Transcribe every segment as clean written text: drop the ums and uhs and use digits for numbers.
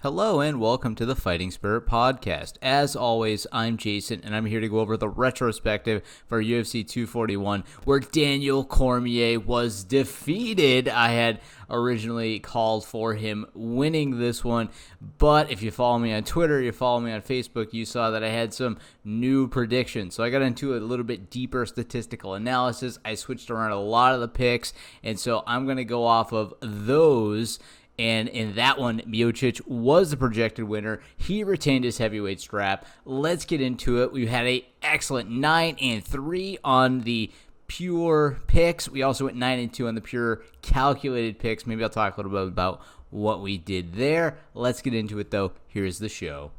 Hello and welcome to the Fighting Spirit Podcast. As always, I'm Jason and I'm here to go over the retrospective for UFC 241 where Daniel Cormier was defeated. I had originally called for him winning this one, but if you follow me on Twitter, you follow me on Facebook, you saw that I had some new predictions. So I got into a little bit deeper statistical analysis. I switched around a lot of the picks, and so I'm going to go off of those. And in that one, Miocic was the projected winner. He retained his heavyweight strap. Let's get into it. We had an excellent 9-3 on the pure picks. We also went 9-2 on the pure calculated picks. Maybe I'll talk a little bit about what we did there. Let's get into it, though. Here's the show.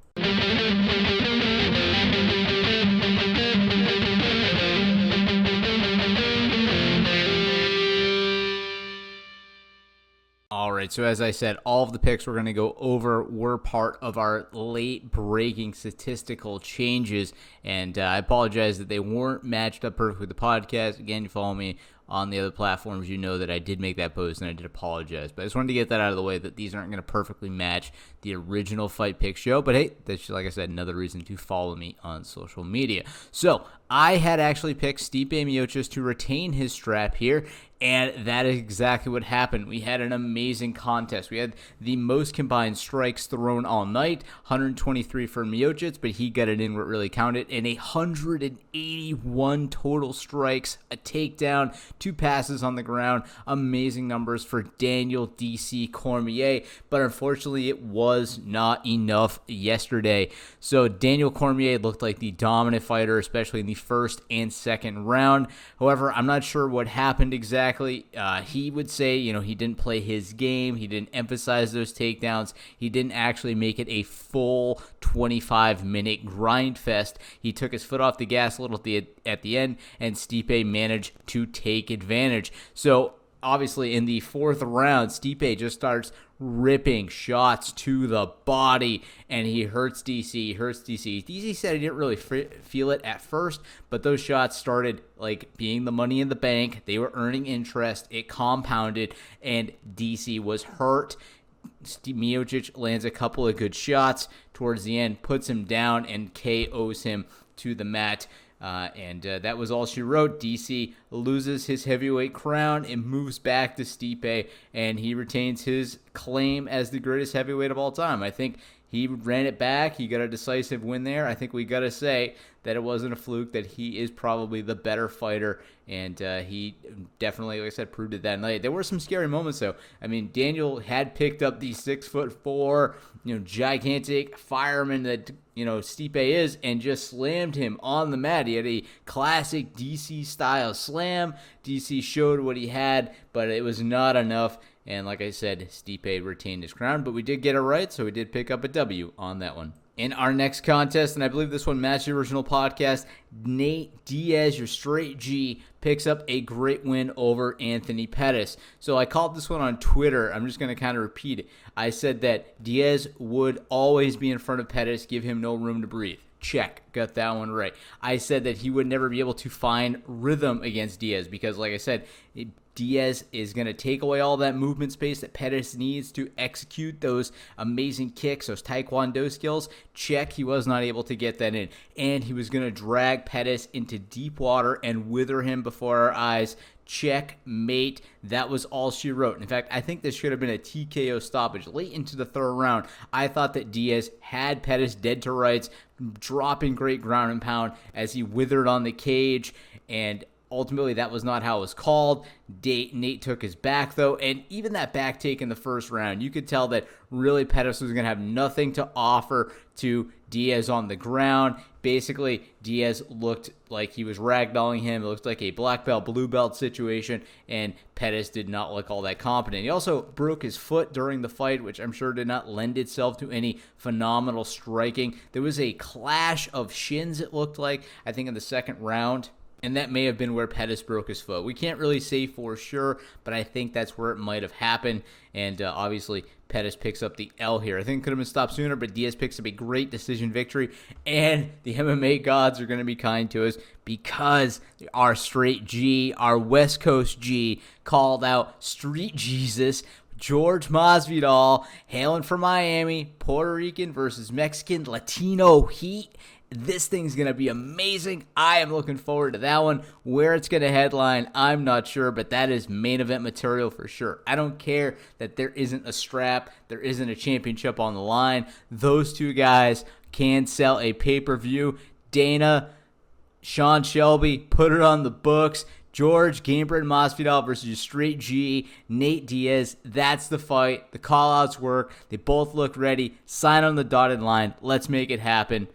All right, so as I said, all of the picks we're going to go over were part of our late-breaking statistical changes, and I apologize that they weren't matched up perfectly with the podcast. Again, you follow me on the other platforms, you know that I did make that post, and I did apologize. But I just wanted to get that out of the way, that these aren't going to perfectly match the original Fight Pick show. But hey, that's, like I said, another reason to follow me on social media. So I had actually picked Stipe Miocic to retain his strap here, and that is exactly what happened. We had an amazing contest. We had the most combined strikes thrown all night, 123 for Miocic, but he got it in where it really counted, and 181 total strikes, a takedown, 2 passes on the ground. Amazing numbers for Daniel DC Cormier, but unfortunately it was not enough yesterday. So Daniel Cormier looked like the dominant fighter, especially in the first and second round. However, I'm not sure what happened exactly. He would say, he didn't play his game. He didn't emphasize those takedowns. He didn't actually make it a full 25-minute grind fest. He took his foot off the gas a little at the end, and Stipe managed to take advantage. So obviously in the fourth round, Stipe just starts ripping shots to the body, and he hurts DC. DC said he didn't really feel it at first, but those shots started like being the money in the bank. They were earning interest. It compounded, and DC was hurt. Miocic lands a couple of good shots towards the end, puts him down, and KOs him to the mat. And that was all she wrote. DC loses his heavyweight crown and moves back to Stipe, and he retains his claim as the greatest heavyweight of all time. I think he ran it back. He got a decisive win there. I think we got to say that it wasn't a fluke, that he is probably the better fighter, and he definitely, like I said, proved it that night. There were some scary moments, though. I mean, Daniel had picked up the 6'4", gigantic fireman that, Stipe is, and just slammed him on the mat. He had a classic DC-style slam. DC showed what he had, but it was not enough. And like I said, Stipe retained his crown, but we did get it right, so we did pick up a W on that one. In our next contest, and I believe this one matched the original podcast, Nate Diaz, your straight G, picks up a great win over Anthony Pettis. So I called this one on Twitter. I'm just going to kind of repeat it. I said that Diaz would always be in front of Pettis, give him no room to breathe. Check. Got that one right. I said that he would never be able to find rhythm against Diaz because, like I said, Diaz is going to take away all that movement space that Pettis needs to execute those amazing kicks, those taekwondo skills. Check. He was not able to get that in. And he was going to drag Pettis into deep water and wither him before our eyes. Checkmate. That was all she wrote. In fact, I think this should have been a TKO stoppage late into the third round. I thought that Diaz had Pettis dead to rights, dropping great ground and pound as he withered on the cage, and ultimately that was not how it was called. Nate took his back, though, and even that back take in the first round, you could tell that really Pettis was going to have nothing to offer to Diaz on the ground. Basically, Diaz looked like he was ragdolling him. It looked like a black belt, blue belt situation, and Pettis did not look all that competent. He also broke his foot during the fight, which I'm sure did not lend itself to any phenomenal striking. There was a clash of shins, it looked like, I think in the second round. And that may have been where Pettis broke his foot. We can't really say for sure, but I think that's where it might have happened. And obviously, Pettis picks up the L here. I think it could have been stopped sooner, but Diaz picks up a great decision victory. And the MMA gods are going to be kind to us because our straight G, our West Coast G, called out Street Jesus George Masvidal, hailing from Miami, Puerto Rican versus Mexican Latino heat. This thing's going to be amazing. I am looking forward to that one. Where it's going to headline, I'm not sure, but that is main event material for sure. I don't care that there isn't a strap, there isn't a championship on the line. Those two guys can sell a pay-per-view. Dana, Sean Shelby, put it on the books. George Gamebred Masvidal versus straight G, Nate Diaz. That's the fight. The call-outs work. They both look ready. Sign on the dotted line. Let's make it happen.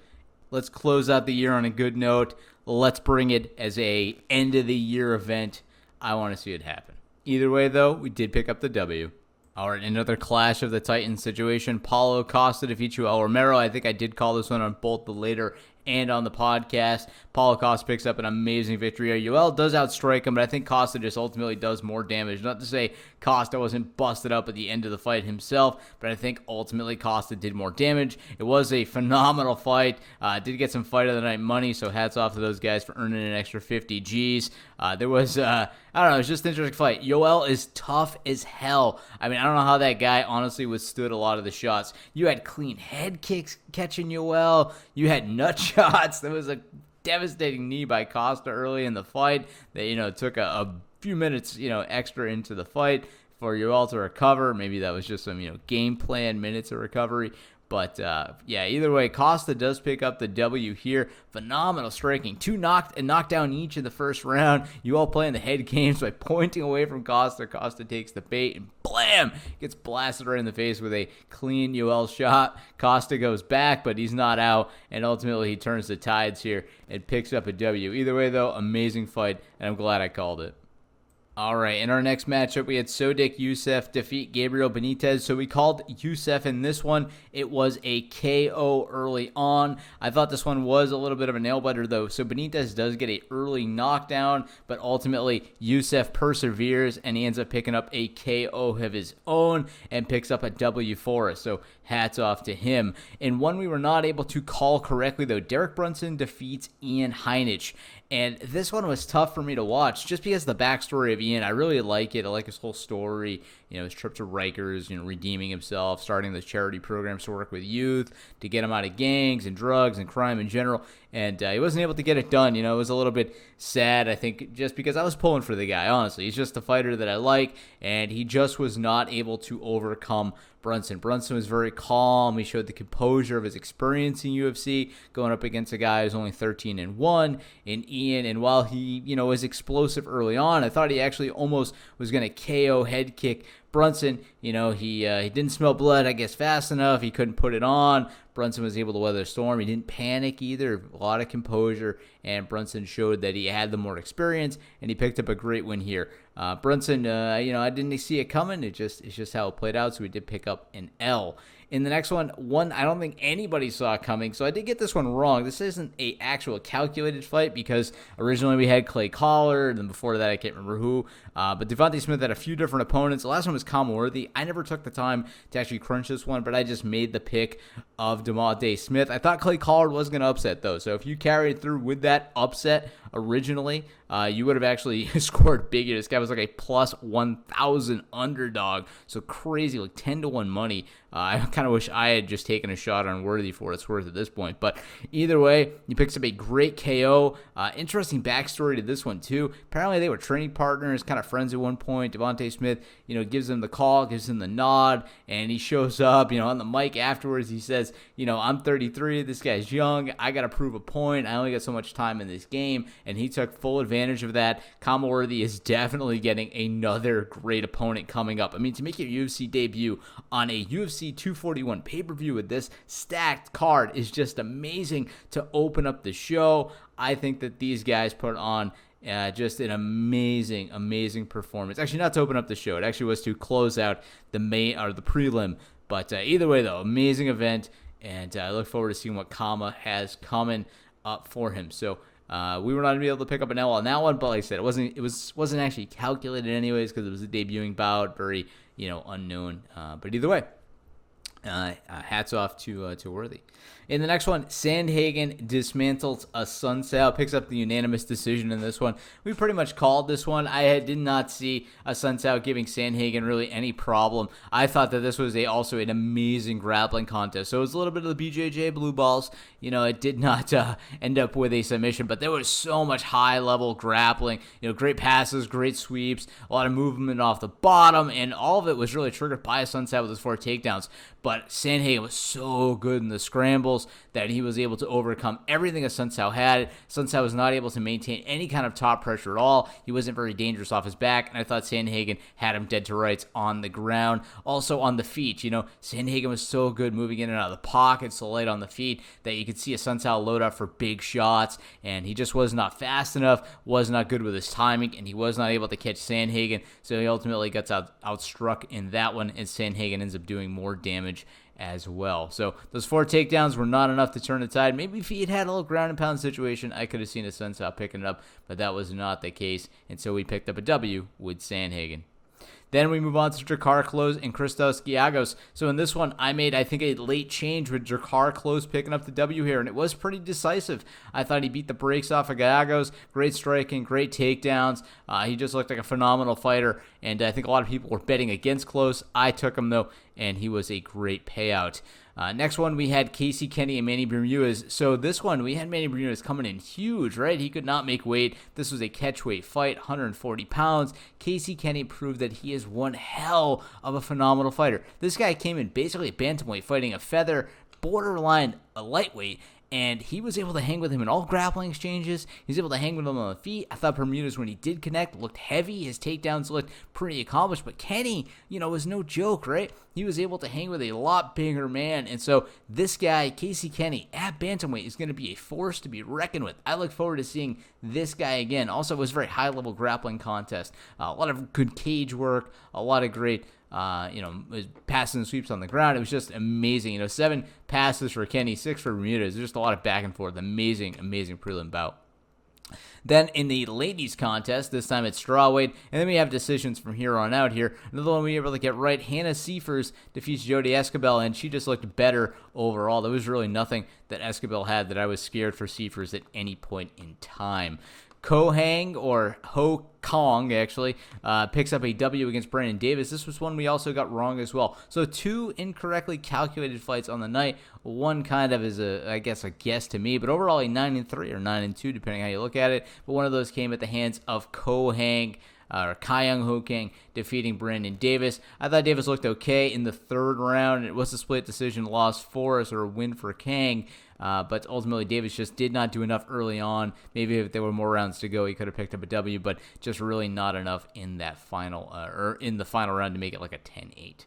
Let's close out the year on a good note. Let's bring it as a end-of-the-year event. I want to see it happen. Either way, though, we did pick up the W. All right, another clash of the Titans situation. Paulo Costa defeats Yoel Romero. I think I did call this one on both the later and on the podcast. Paulo Costa picks up an amazing victory. Yoel does outstrike him, but I think Costa just ultimately does more damage. Not to say Costa wasn't busted up at the end of the fight himself, but I think ultimately Costa did more damage. It was a phenomenal fight. Did get some fight of the night money, so hats off to those guys for earning an extra 50 G's. There was, I don't know, it was just an interesting fight. Yoel is tough as hell. I mean, I don't know how that guy honestly withstood a lot of the shots. You had clean head kicks catching Yoel. You had nut shots. There was a devastating knee by Costa early in the fight that, took a few minutes, extra into the fight for Yoel to recover. Maybe that was just some, game plan minutes of recovery. But, either way, Costa does pick up the W here. Phenomenal striking. Two knockdown each in the first round. You all playing the head games by pointing away from Costa. Costa takes the bait and blam! Gets blasted right in the face with a clean Yoel shot. Costa goes back, but he's not out. And ultimately, he turns the tides here and picks up a W. Either way, though, amazing fight. And I'm glad I called it. All right, in our next matchup, we had Sodiq Yusuff defeat Gabriel Benitez. So we called Yusuff in this one. It was a KO early on. I thought this one was a little bit of a nail-biter, though. So Benitez does get an early knockdown, but ultimately Yusuff perseveres, and he ends up picking up a KO of his own and picks up a W for us. So hats off to him. In one we were not able to call correctly, though, Derek Brunson defeats Ian Heinisch. And this one was tough for me to watch just because the backstory of Ian, I really like it. I like his whole story, his trip to Rikers, redeeming himself, starting the charity programs to work with youth, to get him out of gangs and drugs and crime in general. And he wasn't able to get it done. It was a little bit sad, I think, just because I was pulling for the guy, honestly. He's just a fighter that I like, and he just was not able to overcome Brunson. Brunson was very calm. He showed the composure of his experience in UFC, going up against a guy who's only 13-1 in Ian. And while he, was explosive early on, I thought he actually almost was going to KO head kick Brunson. He didn't smell blood, I guess, fast enough. He couldn't put it on. Brunson was able to weather the storm. He didn't panic either. A lot of composure, and Brunson showed that he had the more experience, and he picked up a great win here. Brunson, I didn't see it coming. It's just how it played out, so we did pick up an L. In the next one I don't think anybody saw coming, so I did get this one wrong. This isn't a actual calculated fight because originally we had Clay Collard, and then before that I can't remember who. But Devontae Smith had a few different opponents. The last one was Cormier. I never took the time to actually crunch this one, but I just made the pick of Devontae Smith. I thought Clay Collard was going to upset, though, so if you carried through with that upset originally, you would have actually scored bigger. This guy was like a plus 1,000 underdog, so crazy, like 10-1 money. I kind of wish I had just taken a shot on Worthy for what it's worth at this point. But either way, he picks up a great KO. Interesting backstory to this one, too. Apparently, they were training partners, kind of friends at one point. Devontae Smith, gives him the call, gives him the nod, and he shows up, on the mic afterwards. He says, I'm 33. This guy's young. I got to prove a point. I only got so much time in this game. And he took full advantage of that. Worthy is definitely getting another great opponent coming up. I mean, to make your UFC debut on a UFC 241 pay-per-view with this stacked card is just amazing to open up the show. I think that these guys put on just an amazing performance. Actually, not to open up the show. It actually was to close out the main or the prelim. But either way, though, amazing event, and I look forward to seeing what Kama has coming up for him. So we were not going to be able to pick up an L on that one, but like I said, it wasn't actually calculated anyways because it was a debuting bout, very unknown. But either way, Hats off to Worthy. In the next one, Sandhagen dismantles a Sun Sao, picks up the unanimous decision in this one. We pretty much called this one. I did not see a Sun Sao giving Sandhagen really any problem. I thought that this was also an amazing grappling contest. So it was a little bit of the BJJ blue balls. It did not end up with a submission, but there was so much high-level grappling. Great passes, great sweeps, a lot of movement off the bottom, and all of it was really triggered by a Sun Sao with his 4 takedowns. But Sandhagen was so good in the scrambles that he was able to overcome everything a Sun Sao had. Sun Sao was not able to maintain any kind of top pressure at all. He wasn't very dangerous off his back, and I thought Sandhagen had him dead to rights on the ground. Also on the feet, Sandhagen was so good moving in and out of the pocket, so light on the feet, that you could see a Sun Sao load up for big shots, and he just was not fast enough, was not good with his timing, and he was not able to catch Sandhagen, so he ultimately gets outstruck in that one, and Sandhagen ends up doing more damage as well. So those 4 takedowns were not enough to turn the tide. Maybe if he had had a little ground and pound situation, I could have seen a Sun Sao picking it up, but that was not the case, and so we picked up a W with Sandhagen. Then we move on to Drakkar Klose and Christos Giagos. So in this one, I made, I think, a late change with Drakkar Klose picking up the W here, and it was pretty decisive. I thought he beat the brakes off of Giagos. Great striking, great takedowns. He just looked like a phenomenal fighter, and I think a lot of people were betting against Klose. I took him, though, and he was a great payout. Next one, we had Casey Kenny and Manny Bermudez. So this one, we had Manny Bermudez coming in huge, right? He could not make weight. This was a catch-weight fight, 140 pounds. Casey Kenny proved that he is one hell of a phenomenal fighter. This guy came in basically a bantamweight, fighting a feather, borderline a lightweight, and he was able to hang with him in all grappling exchanges. He was able to hang with him on the feet. I thought Bermudez, when he did connect, looked heavy. His takedowns looked pretty accomplished. But Kenny, was no joke, right? He was able to hang with a lot bigger man. And so this guy, Casey Kenny, at bantamweight is going to be a force to be reckoned with. I look forward to seeing this guy again. Also, it was a very high-level grappling contest. A lot of good cage work, a lot of great passes and sweeps on the ground. It was just amazing. 7 passes for Kenny, 6 for Bermudez. There's just a lot of back and forth. Amazing prelim bout. Then in the ladies contest, this time it's strawweight, and then we have decisions from here on out here. Another one we were able to get right, Hannah Seifers defeats Jodie Escobar, and she just looked better overall. There was really nothing that Escobar had that I was scared for Seifers at any point in time. Kohang, or Ho Kong, actually, picks up a W against Brandon Davis. This was one we also got wrong as well. So 2 incorrectly calculated fights on the night. One kind of is a guess to me, but overall a 9-3 or 9-2, depending how you look at it. But one of those came at the hands of Kohang, or Kyung Ho Kang, defeating Brandon Davis. I thought Davis looked okay in the 3rd round, and it was a split decision loss for us, or a win for Kang. But ultimately, Davis just did not do enough early on. Maybe if there were more rounds to go, he could have picked up a W, but just really not enough in that final, or in the final round to make it like a 10-8.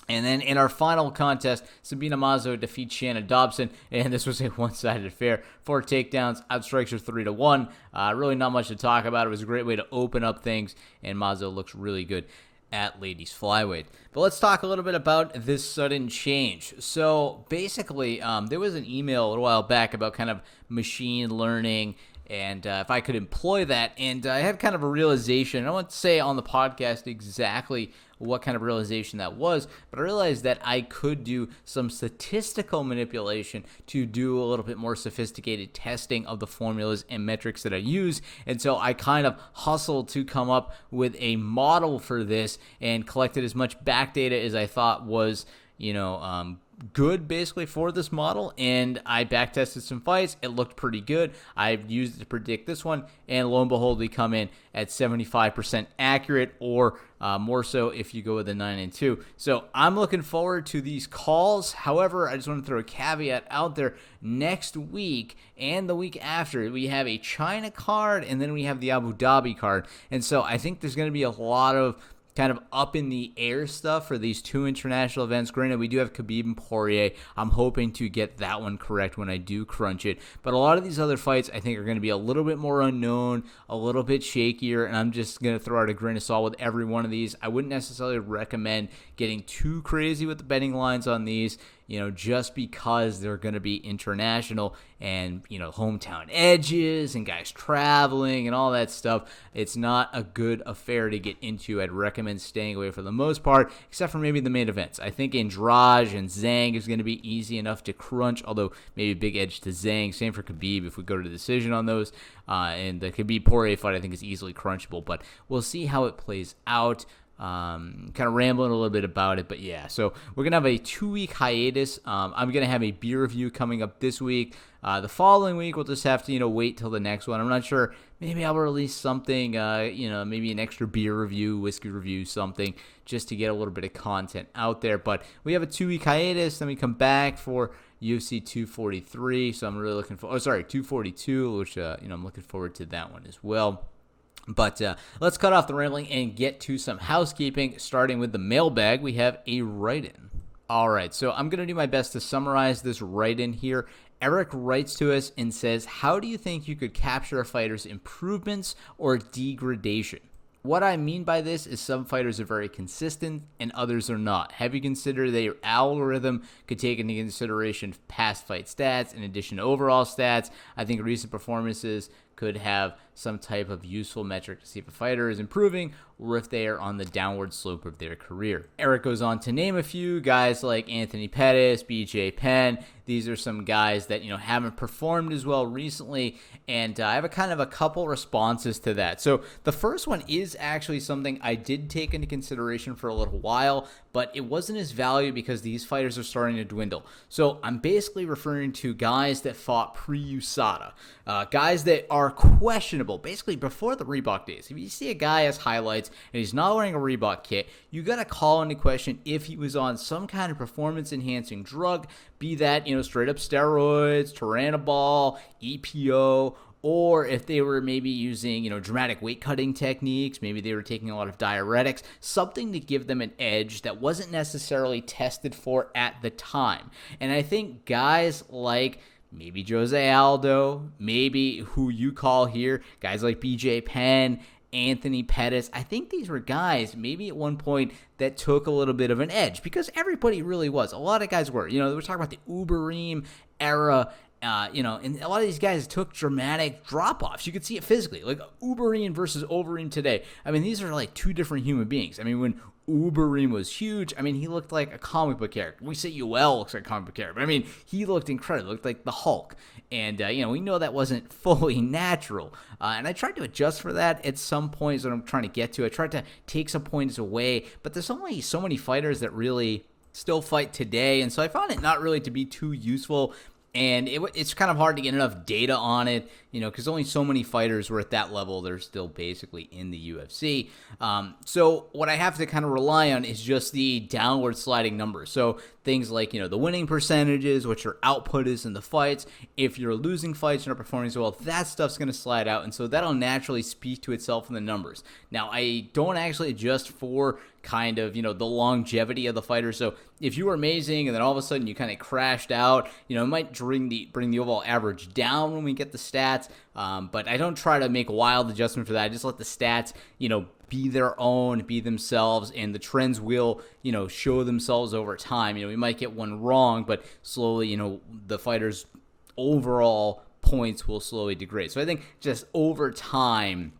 And then in our final contest, Sabina Mazo defeats Shannon Dobson, and this was a one-sided affair. 4 takedowns, outstrikes her 3-1. Really not much to talk about. It was a great way to open up things, and Mazo looks really good at ladies flyweight. But let's talk a little bit about this sudden change. So basically, there was an email a little while back about kind of machine learning and if I could employ that. And I had kind of a realization. I won't say on the podcast exactly what kind of realization that was, but I realized that I could do some statistical manipulation to do a little bit more sophisticated testing of the formulas and metrics that I use. And so I kind of hustled to come up with a model for this and collected as much back data as I thought was, good basically for this model, and I back tested some fights. It looked pretty good. I've used it to predict this one, and lo and behold, we come in at 75% accurate, or more so if you go with a 9-2. So I'm looking forward to these calls. However, I just want to throw a caveat out there. Next week and the week after, we have a China card, and then we have the Abu Dhabi card, and so I think there's going to be a lot of kind of up in the air stuff for these 2 international events. Granted, we do have Khabib and Poirier. I'm hoping to get that one correct when I do crunch it. But a lot of these other fights I think are going to be a little bit more unknown, a little bit shakier, and I'm just going to throw out a grain of salt with every one of these. I wouldn't necessarily recommend getting too crazy with the betting lines on these. just because they're going to be international and, hometown edges and guys traveling and all that stuff. It's not a good affair to get into. I'd recommend staying away for the most part, except for maybe the main events. I think Andrade and Zhang is going to be easy enough to crunch, although maybe a big edge to Zhang. Same for Khabib if we go to the decision on those. And the Khabib-Poirier fight, I think, is easily crunchable, but we'll see how it plays out. Kind of rambling a little bit about it, but yeah, so we're going to have a 2-week hiatus. I'm going to have a beer review coming up this week. The following week, we'll just have to, wait till the next one. I'm not sure. Maybe I'll release something, maybe an extra beer review, whiskey review, something, just to get a little bit of content out there. But we have a 2-week hiatus, then we come back for UFC 243, so I'm really looking for, 242, which, I'm looking forward to that one as well. But let's cut off the rambling and get to some housekeeping, starting with the mailbag. We have a write-in. All right, so I'm going to do my best to summarize this write-in here. Eric writes to us and says, how do you think you could capture a fighter's improvements or degradation? What I mean by this is some fighters are very consistent and others are not. Have you considered that your algorithm could take into consideration past fight stats in addition to overall stats? I think recent performances could have some type of useful metric to see if a fighter is improving or if they are on the downward slope of their career. Eric goes on to name a few guys like Anthony Pettis, BJ Penn. These are some guys that, haven't performed as well recently, and I have a couple responses to that. So the first one is actually something I did take into consideration for a little while, but it wasn't as valued because these fighters are starting to dwindle. So I'm basically referring to guys that fought pre-USADA, guys that are questionable, basically before the Reebok days. If you see a guy as highlights and he's not wearing a Reebok kit, you got to call into question if he was on some kind of performance-enhancing drug, be that, straight up steroids, Turinabol, EPO, or if they were maybe using, dramatic weight cutting techniques, maybe they were taking a lot of diuretics, something to give them an edge that wasn't necessarily tested for at the time. And I think guys like maybe Jose Aldo, maybe who you call here, guys like BJ Penn, Anthony Pettis, I think these were guys maybe at one point that took a little bit of an edge because everybody really was. A lot of guys were. We're talking about the Uberim era, and a lot of these guys took dramatic drop-offs. You could see it physically, like Uberim versus Overeem today. I mean, these are like two different human beings. I mean, when Uberim was huge, he looked like a comic book character. We say UL looks like a comic book character, but he looked incredible, looked like the Hulk. And, we know that wasn't fully natural. And I tried to adjust for that at some points that I'm trying to get to. I tried to take some points away, but there's only so many fighters that really still fight today. And so I found it not really to be too useful. And it's kind of hard to get enough data on it, because only so many fighters were at that level. They're still basically in the UFC. So what I have to kind of rely on is just the downward sliding numbers. So things like, the winning percentages, what your output is in the fights. If you're losing fights, you're not performing so well, that stuff's going to slide out. And so that'll naturally speak to itself in the numbers. Now, I don't actually adjust for kind of, the longevity of the fighter. So if you were amazing and then all of a sudden you kind of crashed out, it might bring the overall average down when we get the stats. But I don't try to make a wild adjustment for that. I just let the stats, be their own, be themselves, and the trends will, show themselves over time. We might get one wrong, but slowly, the fighter's overall points will slowly degrade. So I think just over time,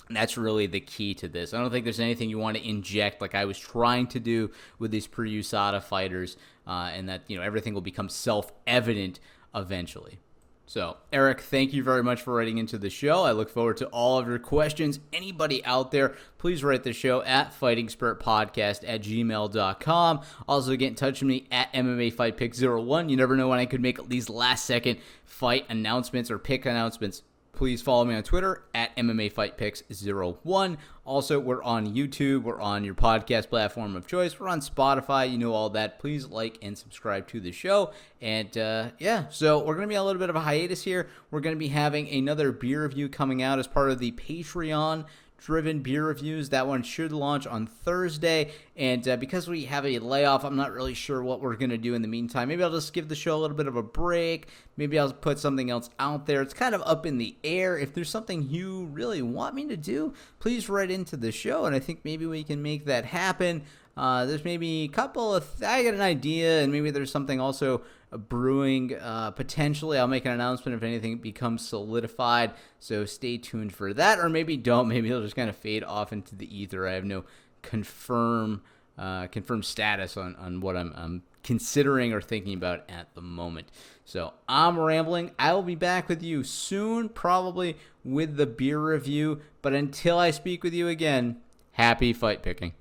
that's really the key to this. I don't think there's anything you want to inject like I was trying to do with these pre-USADA fighters, and that, everything will become self-evident eventually. So, Eric, thank you very much for writing into the show. I look forward to all of your questions. Anybody out there, please write the show at fightingspiritpodcast@gmail.com. Also, get in touch with me at MMA Fight Pick 01. You never know when I could make these last-second fight announcements or pick announcements. Please follow me on Twitter at MMA Fight Picks 01. Also, we're on YouTube. We're on your podcast platform of choice. We're on Spotify. You know all that. Please like and subscribe to the show. And so we're going to be on a little bit of a hiatus here. We're going to be having another beer review coming out as part of the Patreon-driven beer reviews. That one should launch on Thursday. And because we have a layoff, I'm not really sure what we're going to do in the meantime. Maybe I'll just give the show a little bit of a break. Maybe I'll put something else out there. It's kind of up in the air. If there's something you really want me to do, please write into the show, and I think maybe we can make that happen. There's maybe a couple of, I get an idea, and maybe there's something also brewing. Potentially, I'll make an announcement if anything becomes solidified, so stay tuned for that, or maybe don't. Maybe it'll just kind of fade off into the ether. I have no confirmed status on what I'm considering or thinking about at the moment. So I'm rambling. I will be back with you soon, probably with the beer review. But until I speak with you again, happy fight picking.